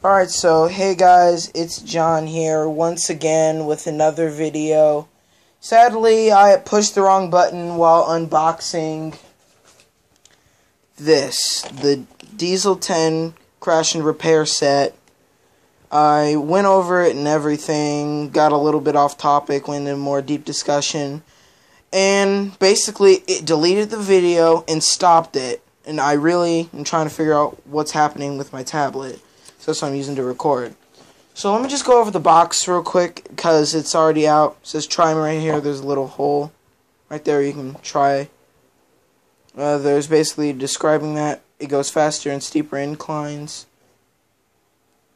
Alright, so hey guys, it's John here once again with another video. Sadly, I pushed the wrong button while unboxing the Diesel 10 crash and repair set. I went over it and everything, got a little bit off topic, went into more deep discussion, and basically it deleted the video and stopped it. And I really am trying to figure out what's happening with my tablet. So that's what I'm using to record. So let me just go over the box real quick because it's already out. It says try me right here. There's a little hole right there you can try. There's basically describing that it goes faster and steeper inclines.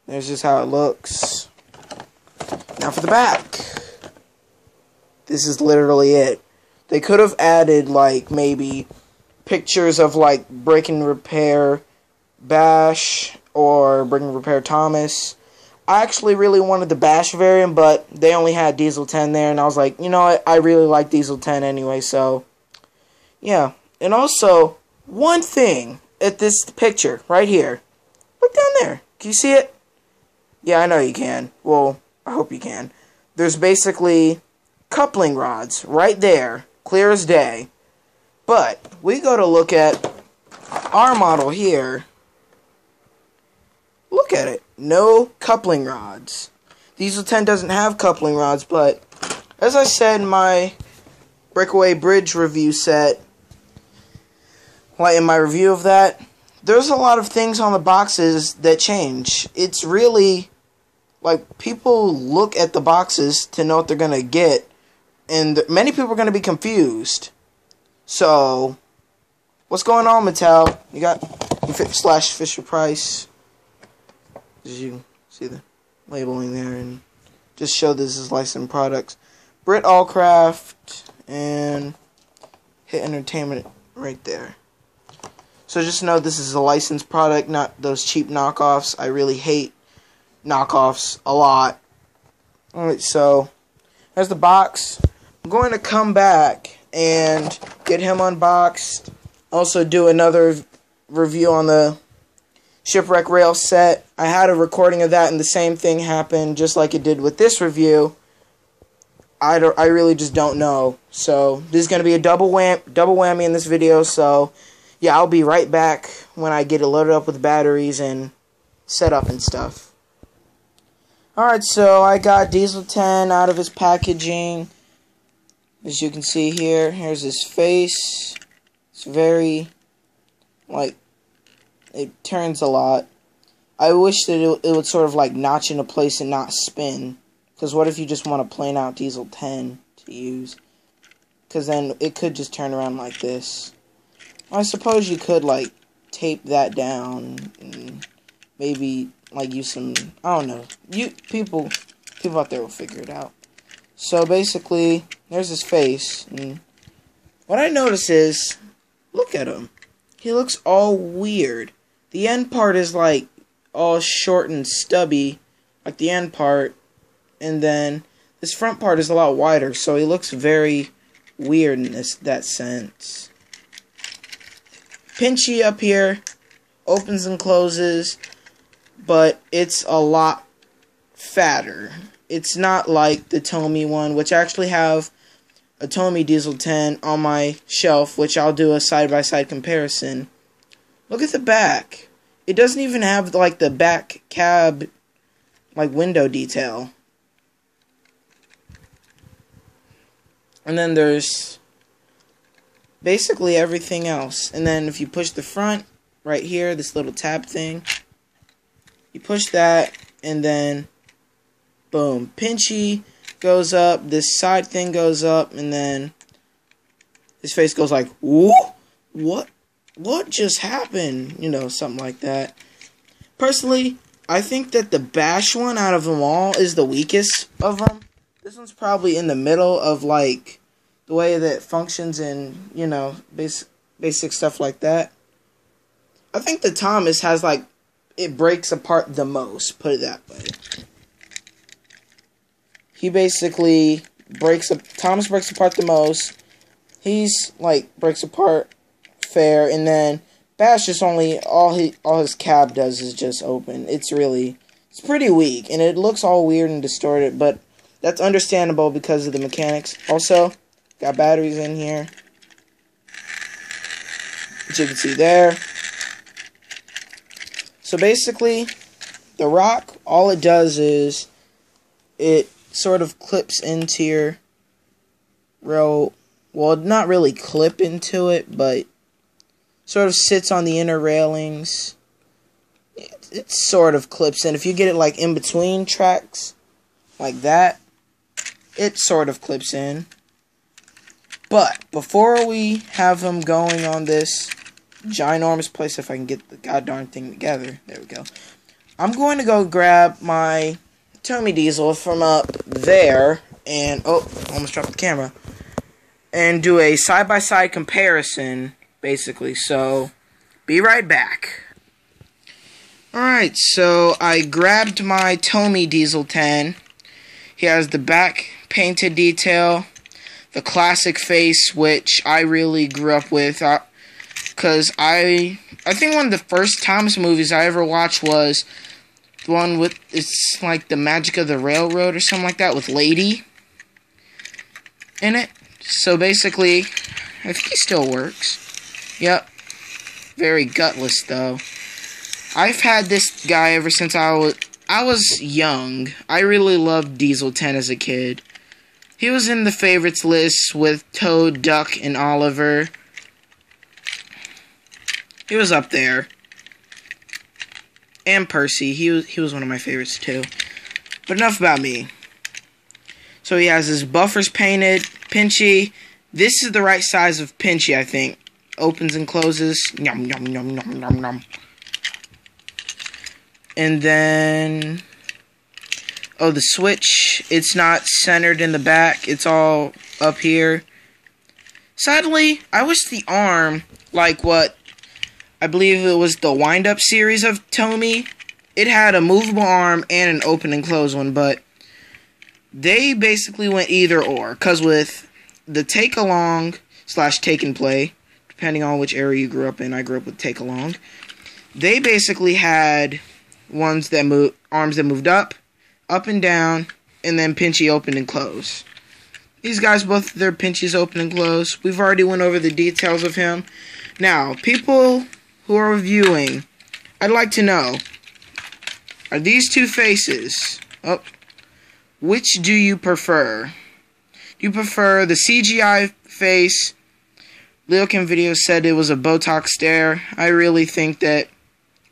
There's just how it looks. Now for the back. This is literally it. They could have added like maybe pictures of like Break and Repair Bash or Break and Repair Thomas. I actually really wanted the Bash variant, but they only had Diesel 10 there, and I was like, you know what, I really like Diesel 10 anyway, so yeah. And also, one thing at this picture right here. Look down there. Can you see it? Yeah, I know you can. Well, I hope you can. There's basically coupling rods right there, clear as day. But we go to look at our model here. Look at it. No coupling rods. Diesel 10 doesn't have coupling rods, but as I said in my Breakaway Bridge review set, like in my review of that, there's a lot of things on the boxes that change. It's really like people look at the boxes to know what they're going to get, and many people are going to be confused. So, what's going on, Mattel? You got / Fisher Price. As you see the labeling there, and just show this is licensed products. Brit Allcraft and Hit Entertainment right there. So just know this is a licensed product, not those cheap knockoffs. I really hate knockoffs a lot. Alright, so there's the box. I'm going to come back and get him unboxed. Also do another review on the Shipwreck Rail set. I had a recording of that and the same thing happened just like it did with this review. I really just don't know. So this is going to be a double whammy in this video. So yeah, I'll be right back when I get it loaded up with batteries and set up and stuff. Alright, so I got Diesel 10 out of his packaging. As you can see here, here's his face. It's very, like, it turns a lot. I wish that it would sort of like notch into place and not spin. Because what if you just want a plain out Diesel 10 to use? Because then it could just turn around like this. I suppose you could like tape that down and maybe like use some, I don't know. People out there will figure it out. So basically, there's his face, and what I notice is, look at him. He looks all weird. The end part is like all short and stubby, like the end part, and then this front part is a lot wider, so he looks very weird in that sense. Pinchy up here, opens and closes, but it's a lot fatter. It's not like the Tomy one, which I actually have a Tomy Diesel 10 on my shelf, which I'll do a side-by-side comparison. Look at the back. It doesn't even have like the back cab like window detail. And then there's basically everything else. And then if you push the front right here, this little tab thing, you push that and then boom, pinchy goes up, this side thing goes up, and then his face goes like, whoa, what just happened? You know, something like that. Personally, I think that the Bash one out of them all is the weakest of them. This one's probably in the middle of like the way that it functions and, you know, basic stuff like that. I think the Thomas has like, it breaks apart the most, put it that way. He basically Thomas breaks apart the most. He's like breaks apart fair, and then Bash just only all his cab does is just open. It's really It's pretty weak, and it looks all weird and distorted, but that's understandable because of the mechanics. Also, got batteries in here, which you can see there. So basically, the rock, all it does is it sort of clips into your rail. Well, not really clip into it, but sort of sits on the inner railings. It sort of clips in. If you get it like in between tracks, like that, it sort of clips in. But before we have them going on this ginormous place, if I can get the goddamn thing together, there we go. I'm going to go grab my Tomy Diesel from up there, and oh, almost dropped the camera, and do a side-by-side comparison, basically. So, be right back. Alright, so I grabbed my Tomy Diesel 10. He has the back painted detail, the classic face, which I really grew up with, because I think one of the first Thomas movies I ever watched was the one with, it's like The Magic of the Railroad or something like that, with Lady in it. So basically, I think he still works. Yep. Very gutless, though. I've had this guy ever since I was young. I really loved Diesel 10 as a kid. He was in the favorites list with Toad, Duck, and Oliver. He was up there. And Percy. He was one of my favorites, too. But enough about me. So he has his buffers painted. Pinchy. This is the right size of Pinchy, I think. Opens and closes. Yum, yum, yum, yum, yum, yum. And then, oh, the switch, it's not centered in the back. It's all up here. Sadly, I wish the arm, like what, I believe it was the wind-up series of Tomy, it had a movable arm and an open and close one, but they basically went either or. Because with the take-along / take-and-play, depending on which area you grew up in, I grew up with take-along, they basically had ones that arms that moved up and down, and then Pinchy open and close. These guys, both their Pinchies open and close. We've already went over the details of him. Now, people who are reviewing, I'd like to know, are these two faces, which do you prefer? Do you prefer the CGI face? Leokin Video said it was a Botox stare. I really think that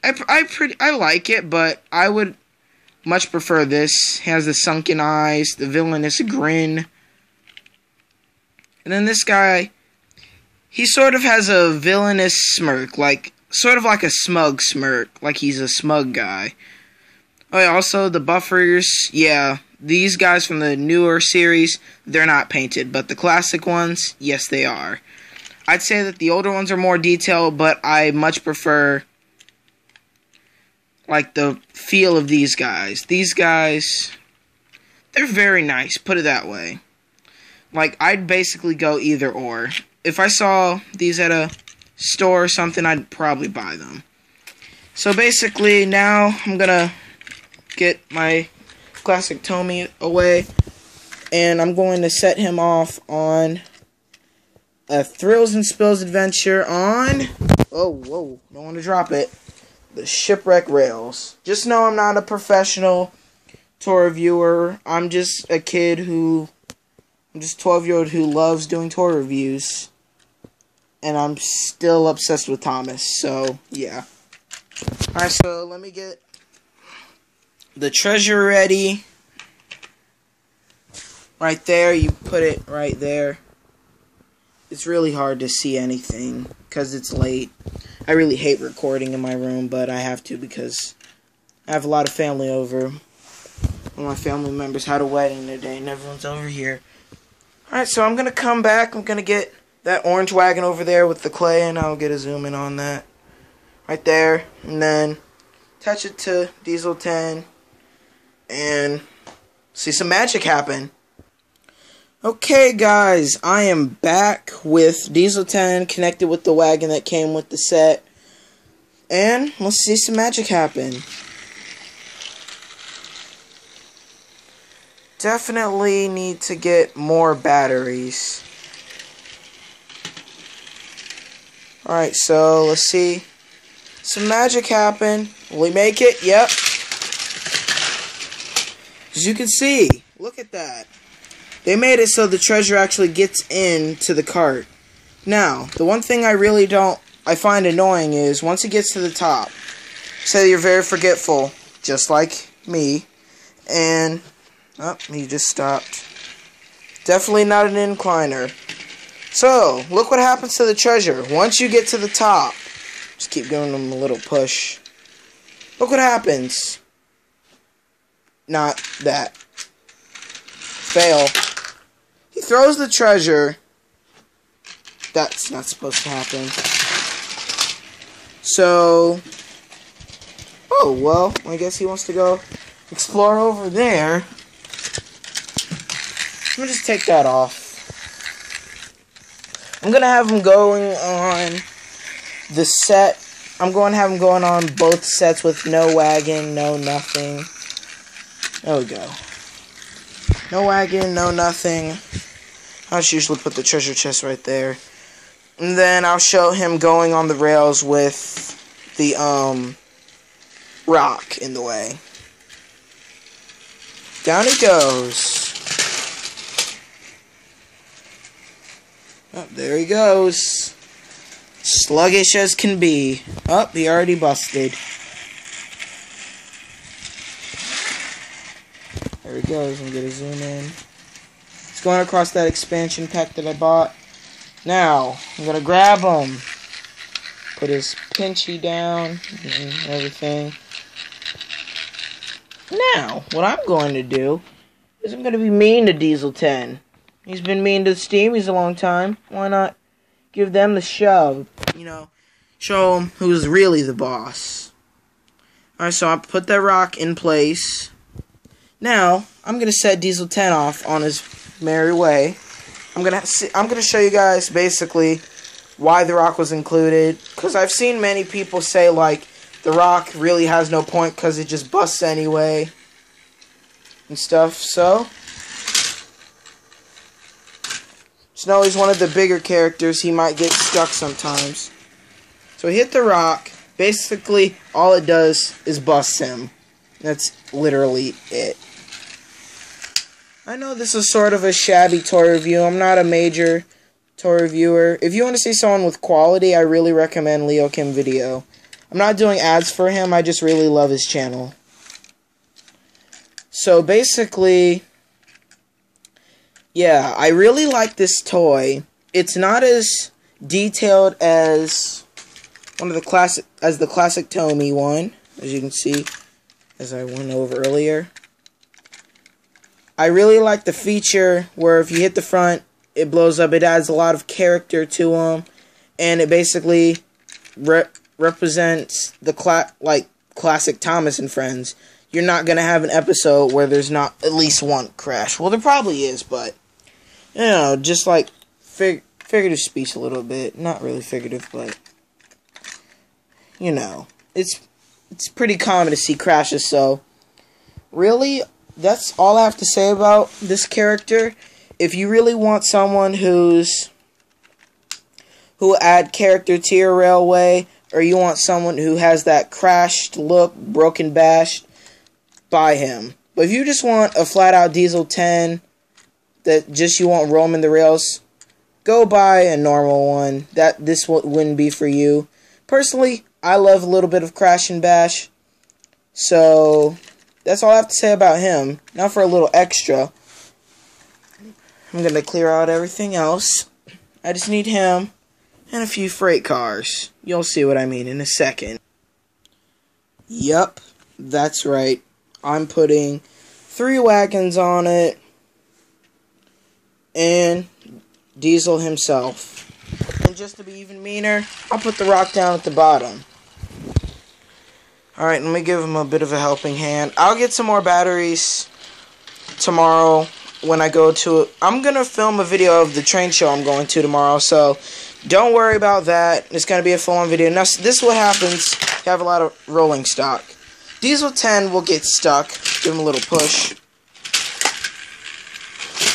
I like it, but I would much prefer this. It has the sunken eyes, the villainous grin. And then this guy, he sort of has a villainous smirk, sort of like a smug smirk, like he's a smug guy. Oh yeah, also the buffers, yeah, these guys from the newer series, they're not painted, but the classic ones, yes they are. I'd say that the older ones are more detailed, but I much prefer like the feel of these guys. These guys, they're very nice, put it that way. Like, I'd basically go either or. If I saw these at a store or something, I'd probably buy them. So basically, now I'm gonna get my classic Tomy away, and I'm going to set him off on a Thrills and Spills adventure on, whoa, don't want to drop it, the Shipwreck Rails. Just know I'm not a professional toy reviewer. I'm just a kid I'm just 12-year-old who loves doing toy reviews. And I'm still obsessed with Thomas, so yeah. Alright, so let me get the treasure ready. Right there, you put it right there. It's really hard to see anything because it's late. I really hate recording in my room, but I have to because I have a lot of family over. One of my family members had a wedding today and everyone's over here. Alright, so I'm going to come back. I'm going to get that orange wagon over there with the clay, and I'll get a zoom in on that. Right there. And then attach it to Diesel 10 and see some magic happen. Okay, guys, I am back with Diesel 10 connected with the wagon that came with the set. And let's see some magic happen. definitely need to get more batteries. Alright, so let's see. Some magic happened. Will we make it? Yep. As you can see, look at that. They made it so the treasure actually gets into the cart. Now, the one thing I find annoying is once it gets to the top, say you're very forgetful, just like me, and, oh, he just stopped. Definitely not an incliner. So, look what happens to the treasure. Once you get to the top, just keep giving them a little push. Look what happens. Not that. Fail. He throws the treasure. That's not supposed to happen. So, oh, well, I guess he wants to go explore over there. Let me just take that off. I'm going to have him going on the set. I'm going to have him going on both sets with no wagon, no nothing. There we go. No wagon, no nothing. I just usually put the treasure chest right there. And then I'll show him going on the rails with the rock in the way. Down he goes. Oh, there he goes. Sluggish as can be. Oh, he already busted. There he goes. I'm gonna zoom in. He's going across that expansion pack that I bought. Now, I'm gonna grab him. Put his pinchy down and everything. Now, what I'm going to do is I'm going to be mean to Diesel 10. He's been mean to the Steamies a long time. Why not give them the shove? You know, show them who's really the boss. Alright, so I put that rock in place. Now, I'm going to set Diesel 10 off on his merry way. I'm gonna show you guys basically why the rock was included, because I've seen many people say like the rock really has no point because it just busts anyway and stuff. So Snow is one of the bigger characters. He might get stuck sometimes. So hit the rock. Basically, all it does is bust him. That's literally it. I know this is sort of a shabby toy review. I'm not a major toy reviewer. If you want to see someone with quality, I really recommend Leo Kim Video. I'm not doing ads for him. I just really love his channel. So basically, yeah, I really like this toy. It's not as detailed as the classic Tomy one, as you can see, as I went over earlier. I really like the feature where if you hit the front, it blows up. It adds a lot of character to them, and it basically represents the classic Thomas and Friends. You're not gonna have an episode where there's not at least one crash. Well, there probably is, but you know, just like figurative speech a little bit. Not really figurative, but you know, it's pretty common to see crashes. So really, that's all I have to say about this character. If you really want someone who add character to your railway, or you want someone who has that crashed look, broken bashed, buy him. But if you just want a flat out Diesel 10 that just you want roaming the rails, go buy a normal one. This wouldn't be for you. Personally, I love a little bit of crash and bash. So that's all I have to say about him. Now for a little extra. I'm going to clear out everything else. I just need him and a few freight cars. You'll see what I mean in a second. Yup, that's right. I'm putting 3 wagons on it. And Diesel himself. And just to be even meaner, I'll put the rock down at the bottom. Alright, let me give him a bit of a helping hand. I'll get some more batteries tomorrow when I go to... I'm going to film a video of the train show I'm going to tomorrow, so don't worry about that. It's going to be a full-on video. Now, this is what happens if you have a lot of rolling stock. Diesel 10 will get stuck. Give him a little push.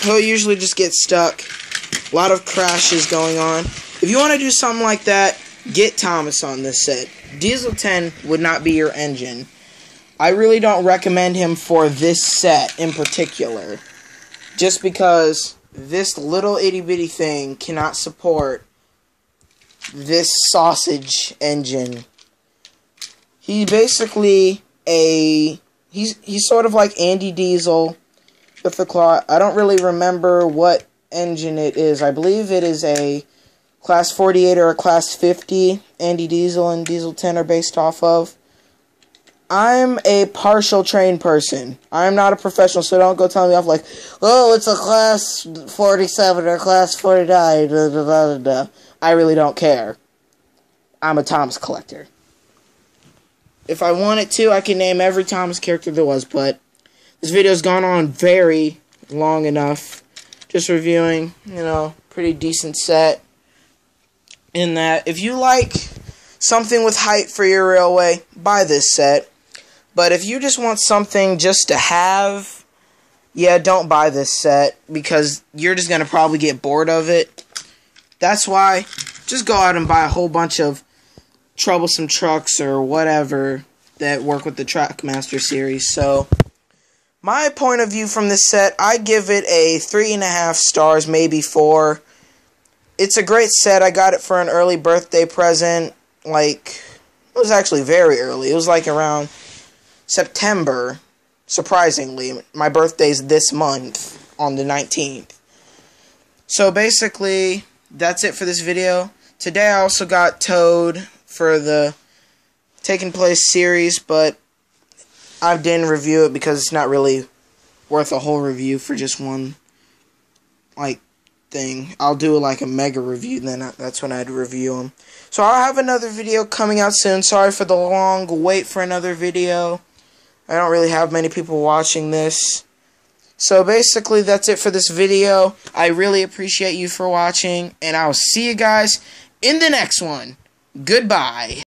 he'll usually just get stuck. A lot of crashes going on. If you want to do something like that, get Thomas on this set. Diesel 10 would not be your engine. I really don't recommend him for this set in particular. Just because this little itty bitty thing cannot support this sausage engine. He's basically he's sort of like Andy Diesel with the claw. I don't really remember what engine it is. I believe it is a Class 48 or a Class 50 Andy Diesel and Diesel 10 are based off of. I'm a partial trained person. I'm not a professional, so don't go telling me off like, oh, it's a Class 47 or Class 49. Blah, blah, blah, blah. I really don't care. I'm a Thomas collector. If I wanted to, I can name every Thomas character there was, but this video's gone on very long enough. Just reviewing, pretty decent set. In that, if you like something with height for your railway, buy this set. But if you just want something just to have, yeah, don't buy this set, because you're just going to probably get bored of it. That's why, just go out and buy a whole bunch of troublesome trucks or whatever that work with the Trackmaster series. So, my point of view from this set, I give it a 3.5 stars, maybe 4. It's a great set. I got it for an early birthday present. It was actually very early. It was like around September, surprisingly. My birthday's this month, on the 19th. So basically, that's it for this video. Today I also got Toad for the Taking Place series, but I didn't review it because it's not really worth a whole review for just one, thing. I'll do a mega review, then that's when I'd review them. So I'll have another video coming out soon. Sorry for the long wait for another video. I don't really have many people watching this. So basically that's it for this video. I really appreciate you for watching, and I'll see you guys in the next one. Goodbye.